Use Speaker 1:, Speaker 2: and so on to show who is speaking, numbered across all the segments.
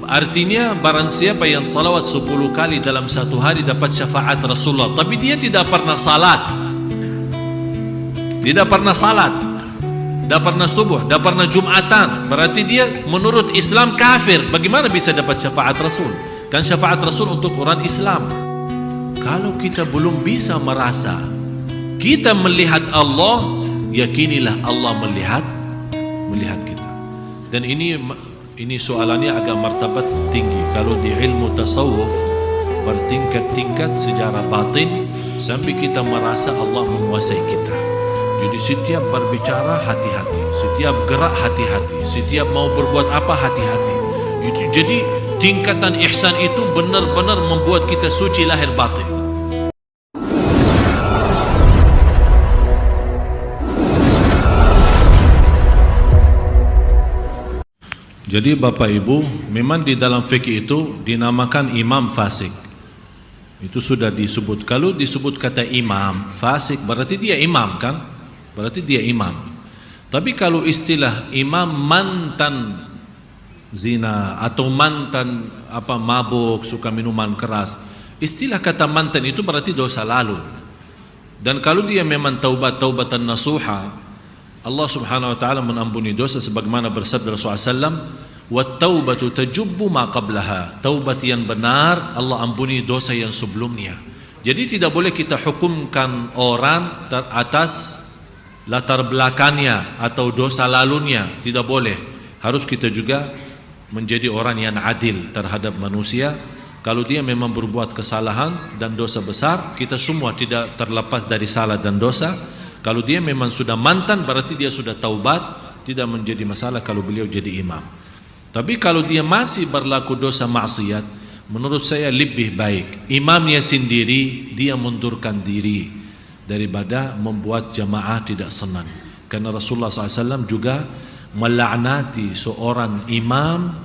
Speaker 1: Artinya barang siapa yang salawat 10 kali dalam satu hari dapat syafaat Rasulullah, tapi dia tidak pernah salat, tidak pernah salat, tidak pernah subuh, tidak pernah Jumatan, berarti dia menurut Islam kafir. Bagaimana bisa dapat syafaat Rasul? Kan syafaat Rasul untuk orang Islam. Kalau kita belum bisa merasa kita melihat Allah, yakinilah Allah melihat kita. Dan ini soalannya agak martabat tinggi. Kalau di ilmu tasawuf bertingkat-tingkat secara batin sampai kita merasa Allah menguasai kita. Jadi setiap berbicara hati-hati, setiap gerak hati-hati, setiap mau berbuat apa hati-hati. Jadi tingkatan ihsan itu benar-benar membuat kita suci lahir batin. Jadi Bapak Ibu, memang di dalam fikih itu dinamakan imam fasik. Itu sudah disebut. Kalau disebut kata imam fasik berarti dia imam kan? Berarti dia imam. Tapi kalau istilah imam mantan zina atau mantan mabuk, suka minuman keras, istilah kata mantan itu berarti dosa lalu. Dan kalau dia memang taubatan nasuha, Allah subhanahu wa ta'ala mengampuni dosa sebagaimana bersabda Rasulullah SAW, wat-taubatu tajubbu ma qablaha. Taubat yang benar Allah ampuni dosa yang sebelumnya. Jadi tidak boleh kita hukumkan orang atas latar belakangnya atau dosa lalunya, tidak boleh. Harus kita juga menjadi orang yang adil terhadap manusia. Kalau dia memang berbuat kesalahan dan dosa besar, kita semua tidak terlepas dari salah dan dosa. Kalau dia memang sudah mantan berarti dia sudah taubat, tidak menjadi masalah kalau beliau jadi imam. Tapi kalau dia masih berlaku dosa maksiat, menurut saya lebih baik imamnya sendiri dia mundurkan diri daripada membuat jamaah tidak senang. Karena Rasulullah SAW juga melaknati seorang imam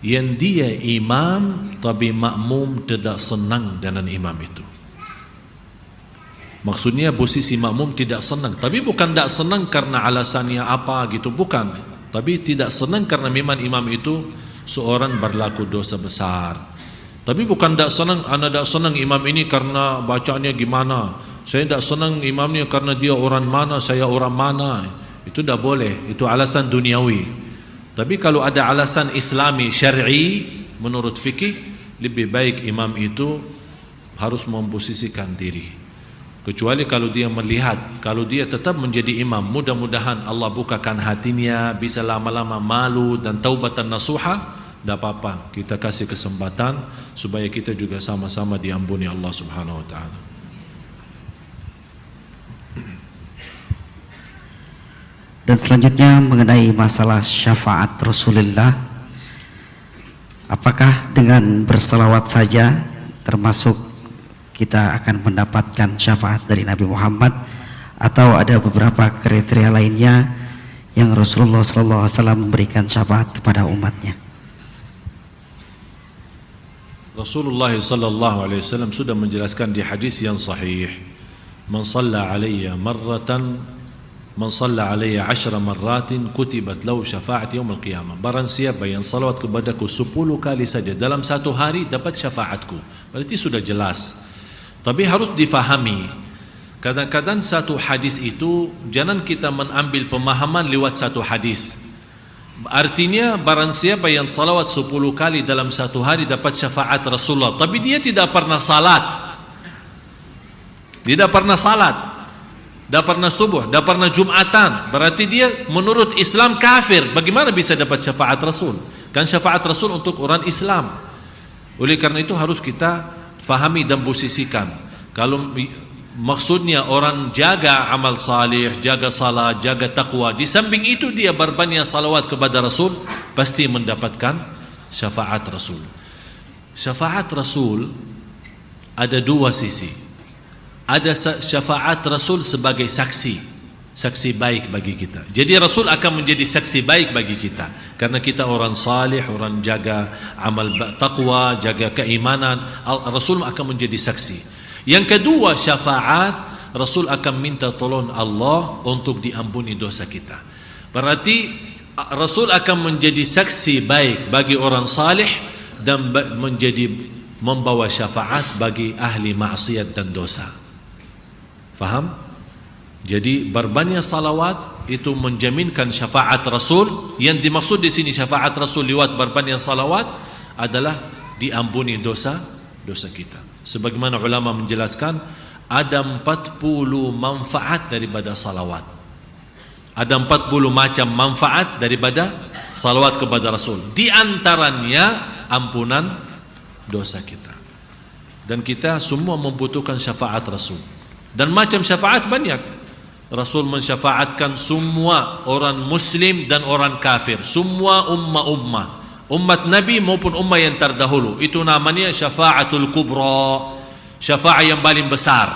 Speaker 1: yang dia imam tapi makmum tidak senang dengan imam itu. Maksudnya posisi makmum tidak senang, tapi bukan tidak senang karena alasannya apa gitu, bukan. Tapi tidak senang karena memang imam itu seorang berlaku dosa besar. Tapi bukan tidak senang, anda tidak senang imam ini karena bacanya gimana. Saya tidak senang imamnya karena dia orang mana, saya orang mana. Itu tidak boleh, itu alasan duniawi. Tapi kalau ada alasan islami, syar'i, menurut fikih, lebih baik imam itu harus memposisikan diri. Kecuali kalau dia melihat, kalau dia tetap menjadi imam, mudah-mudahan Allah bukakan hatinya, bisa lama-lama malu dan taubatan nasuha, tidak apa-apa. Kita kasih kesempatan supaya kita juga sama-sama diampuni Allah subhanahu wa ta'ala.
Speaker 2: Dan selanjutnya mengenai masalah syafaat Rasulullah, apakah dengan berselawat saja termasuk kita akan mendapatkan syafaat dari Nabi Muhammad, atau ada beberapa kriteria lainnya yang Rasulullah SAW memberikan syafaat kepada umatnya?
Speaker 1: Rasulullah SAW sudah menjelaskan di hadis yang sahih, man shalla alayya marratan, man shalla alayya 10 marratin kutibat lahu syafa'at yaumil qiyamah. Barang siapa yang salawat kepadaku 10 kali saja dalam satu hari dapat syafaatku. Berarti sudah jelas. Tapi harus difahami, kadang-kadang satu hadis itu jangan kita mengambil pemahaman lewat satu hadis. Artinya barang siapa yang salawat 10 kali dalam satu hari dapat syafaat Rasulullah, tapi dia tidak pernah salat, tidak pernah salat, tidak pernah subuh, tidak pernah Jumatan, berarti dia menurut Islam kafir. Bagaimana bisa dapat syafaat Rasul? Kan syafaat Rasul untuk orang Islam. Oleh karena itu harus kita fahami dan posisikan. Kalau maksudnya orang jaga amal salih, jaga salat, jaga taqwa, di samping itu dia berbanyak salawat kepada Rasul, pasti mendapatkan syafaat Rasul. Syafaat Rasul ada dua sisi. Ada syafaat Rasul sebagai saksi, saksi baik bagi kita. Jadi Rasul akan menjadi saksi baik bagi kita karena kita orang salih, orang jaga amal taqwa, jaga keimanan. Rasul akan menjadi saksi. Yang kedua, syafaat Rasul akan minta tolong Allah untuk diampuni dosa kita. Berarti Rasul akan menjadi saksi baik bagi orang salih dan menjadi membawa syafaat bagi ahli maksiat dan dosa. Faham? Jadi berbanyak salawat itu menjaminkan syafaat Rasul. Yang dimaksud di sini syafaat Rasul lewat berbanyak salawat adalah diampuni dosa kita. Sebagaimana ulama menjelaskan, ada 40 manfaat daripada salawat. Ada 40 macam manfaat daripada salawat kepada Rasul. Di antaranya ampunan dosa kita. Dan kita semua membutuhkan syafaat Rasul. Dan macam syafaat banyak. Rasul mensyafaatkan semua orang Muslim dan orang kafir, semua umat Nabi maupun umat yang terdahulu. Itu namanya syafaatul kubra, syafaat yang paling besar.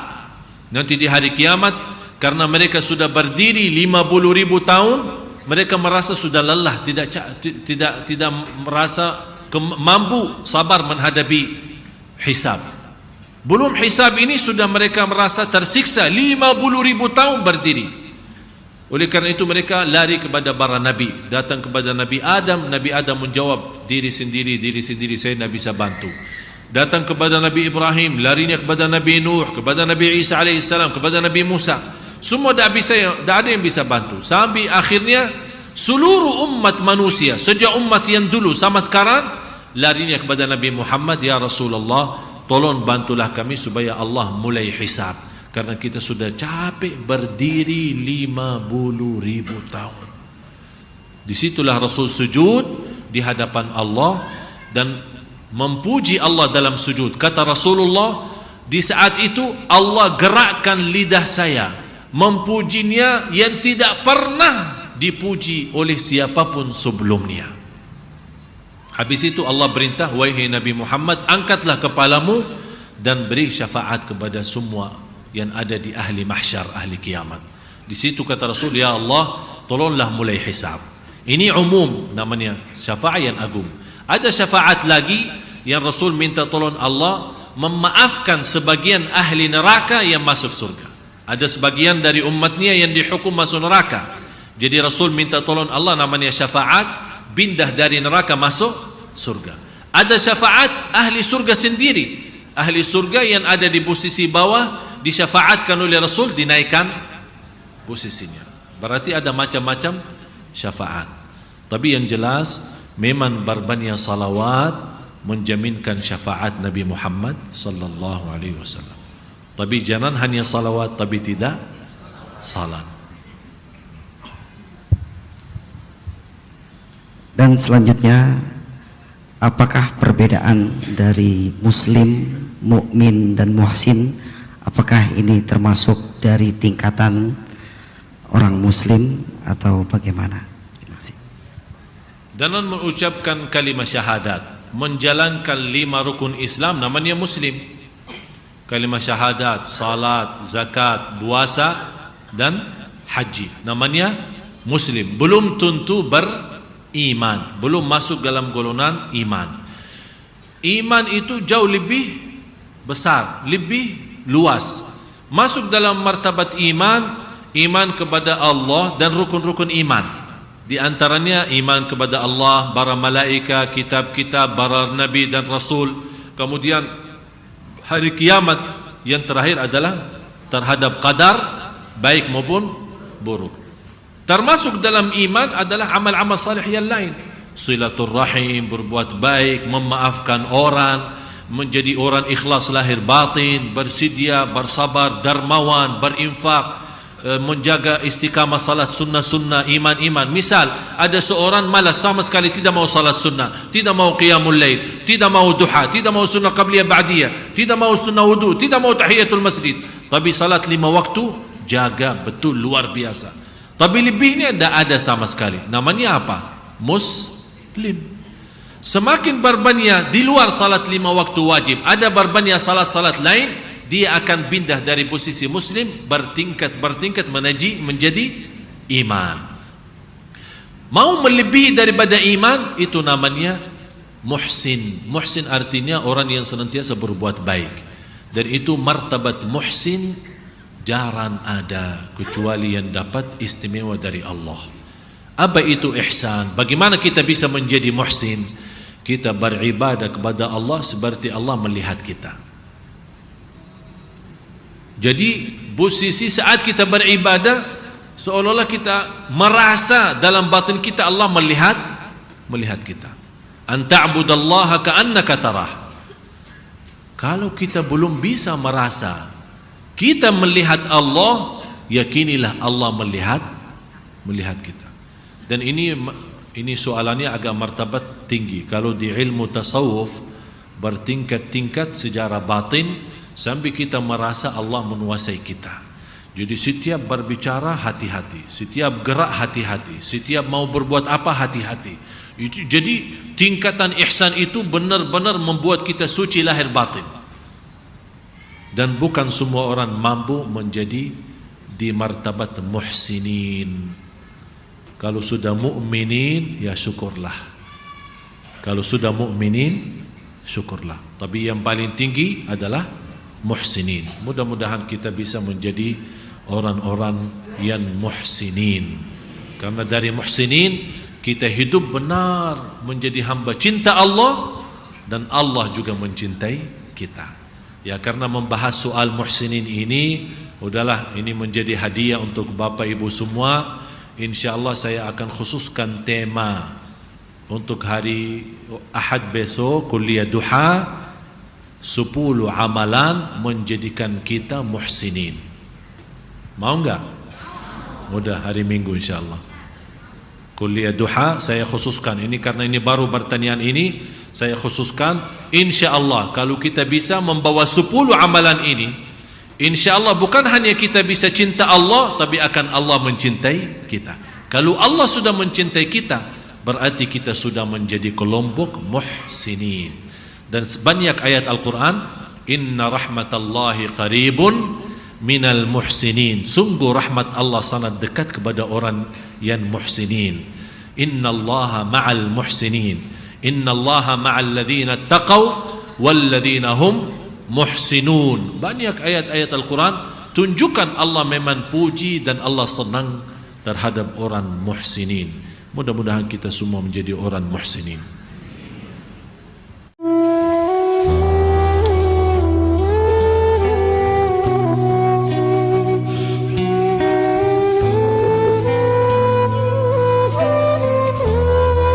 Speaker 1: Nanti di hari kiamat, karena mereka sudah berdiri 50.000 tahun, mereka merasa sudah lelah, tidak merasa mampu sabar menghadapi hisab. Belum hisab ini sudah mereka merasa tersiksa 50.000 tahun berdiri. Oleh karena itu mereka lari kepada para nabi, datang kepada Nabi Adam. Nabi Adam menjawab, diri sendiri saya tidak bisa bantu. Datang kepada Nabi Ibrahim, larinya kepada Nabi Nuh, kepada Nabi Isa alaihissalam, kepada Nabi Musa. Semua tidak ada yang bisa bantu. Sampai akhirnya seluruh umat manusia, sejak umat yang dulu sama sekarang, larinya kepada Nabi Muhammad, ya Rasulullah, tolong bantulah kami supaya Allah mulai hisab. Karena kita sudah capek berdiri 50.000 tahun. Disitulah Rasul sujud di hadapan Allah dan memuji Allah dalam sujud. Kata Rasulullah, di saat itu Allah gerakkan lidah saya memujinya yang tidak pernah dipuji oleh siapapun sebelumnya. Habis itu Allah berintah, wahai Nabi Muhammad, angkatlah kepalamu dan beri syafaat kepada semua yang ada di ahli mahsyar, ahli kiamat. Di situ kata Rasul, ya Allah, tolonglah mulai hisab. Ini umum, namanya syafaat yang agung. Ada syafaat lagi yang Rasul minta tolong Allah memaafkan sebagian ahli neraka yang masuk surga. Ada sebagian dari umatnya yang dihukum masuk neraka. Jadi Rasul minta tolong Allah, namanya syafaat, pindah dari neraka masuk surga. Ada syafaat ahli surga sendiri. Ahli surga yang ada di posisi bawah disyafaatkan oleh Rasul, dinaikkan posisinya. Berarti ada macam-macam syafaat. Tapi yang jelas memang berbanyak salawat menjaminkan syafaat Nabi Muhammad sallallahu alaihi wasallam. Tapi jangan hanya salawat tapi tidak salat.
Speaker 2: Dan selanjutnya, apakah perbedaan dari muslim, mukmin dan muhsin? Apakah ini termasuk dari tingkatan orang muslim atau bagaimana? Terima kasih.
Speaker 1: Dan mengucapkan kalimat syahadat, menjalankan 5 rukun Islam, namanya muslim. Kalimat syahadat, salat, zakat, puasa dan haji, namanya muslim. Belum tentu beriman, belum masuk dalam golongan iman. Iman itu jauh lebih besar, lebih luas. Masuk dalam martabat iman, iman kepada Allah dan rukun-rukun iman. Di antaranya iman kepada Allah, para malaikat, kitab-kitab, para nabi dan rasul. Kemudian hari kiamat, yang terakhir adalah terhadap qadar baik maupun buruk. Termasuk dalam iman adalah amal-amal salih yang lain. Silaturrahim, berbuat baik, memaafkan orang, menjadi orang ikhlas lahir batin, bersedia, bersabar, dermawan, berinfak, menjaga istiqamah salat sunnah-sunnah, iman-iman. Misal ada seorang malas sama sekali, tidak mau salat sunnah, tidak mau qiyamul lail, tidak mau duha, tidak mau sunnah qabliyah ba'diyah, tidak mau sunnah wudu, tidak mau tahiyatul masjid, tapi salat 5 waktu jaga betul, luar biasa. Tapi lebihnya tidak ada sama sekali. Namanya apa? Muslim. Semakin berbanyak di luar salat 5 waktu wajib, ada berbanyak salat-salat lain, dia akan pindah dari posisi muslim bertingkat menjadi iman. Mau melebihi daripada iman, itu namanya muhsin. Muhsin artinya orang yang senantiasa berbuat baik. Dan itu martabat muhsin jarang ada kecuali yang dapat istimewa dari Allah. Apa itu ihsan? Bagaimana kita bisa menjadi muhsin? Kita beribadah kepada Allah seperti Allah melihat kita. Jadi posisi saat kita beribadah seolah-olah kita merasa dalam batin kita Allah melihat kita. An ta'budallaha ka'annaka tarah. Kalau kita belum bisa merasa kita melihat Allah, yakinilah Allah melihat kita. Dan ini soalannya agak martabat tinggi. Kalau di ilmu tasawuf bertingkat-tingkat secara batin sampai kita merasa Allah menguasai kita. Jadi setiap berbicara hati-hati, setiap gerak hati-hati, setiap mau berbuat apa hati-hati. Jadi tingkatan ihsan itu benar-benar membuat kita suci lahir batin. Dan bukan semua orang mampu menjadi di martabat muhsinin. Kalau sudah mukminin, ya syukurlah. Kalau sudah mukminin, syukurlah. Tapi yang paling tinggi adalah muhsinin. Mudah-mudahan kita bisa menjadi orang-orang yang muhsinin. Karena dari muhsinin kita hidup benar menjadi hamba cinta Allah dan Allah juga mencintai kita. Ya, karena membahas soal muhsinin ini, udahlah ini menjadi hadiah untuk Bapak Ibu semua. InsyaAllah saya akan khususkan tema untuk hari Ahad besok, kuliah duha, 10 amalan menjadikan kita muhsinin. Mau enggak? Mudah hari Minggu insyaAllah. Kuliah duha saya khususkan ini karena ini baru pertanyaan ini, saya khususkan insyaAllah kalau kita bisa membawa 10 amalan ini, InsyaAllah bukan hanya kita bisa cinta Allah, tapi akan Allah mencintai kita. Kalau Allah sudah mencintai kita, berarti kita sudah menjadi kelompok muhsinin. Dan banyak ayat Al-Quran, Inna rahmatallahi qaribun minal muhsinin. Sungguh rahmat Allah sangat dekat kepada orang yang muhsinin. Inna allaha ma'al muhsinin. Inna allaha ma'al ladhina taqaw wal ladhina hum muhsinun. Banyak ayat-ayat Al-Quran tunjukkan Allah memang puji dan Allah senang terhadap orang muhsinin. Mudah-mudahan kita semua menjadi orang muhsinin.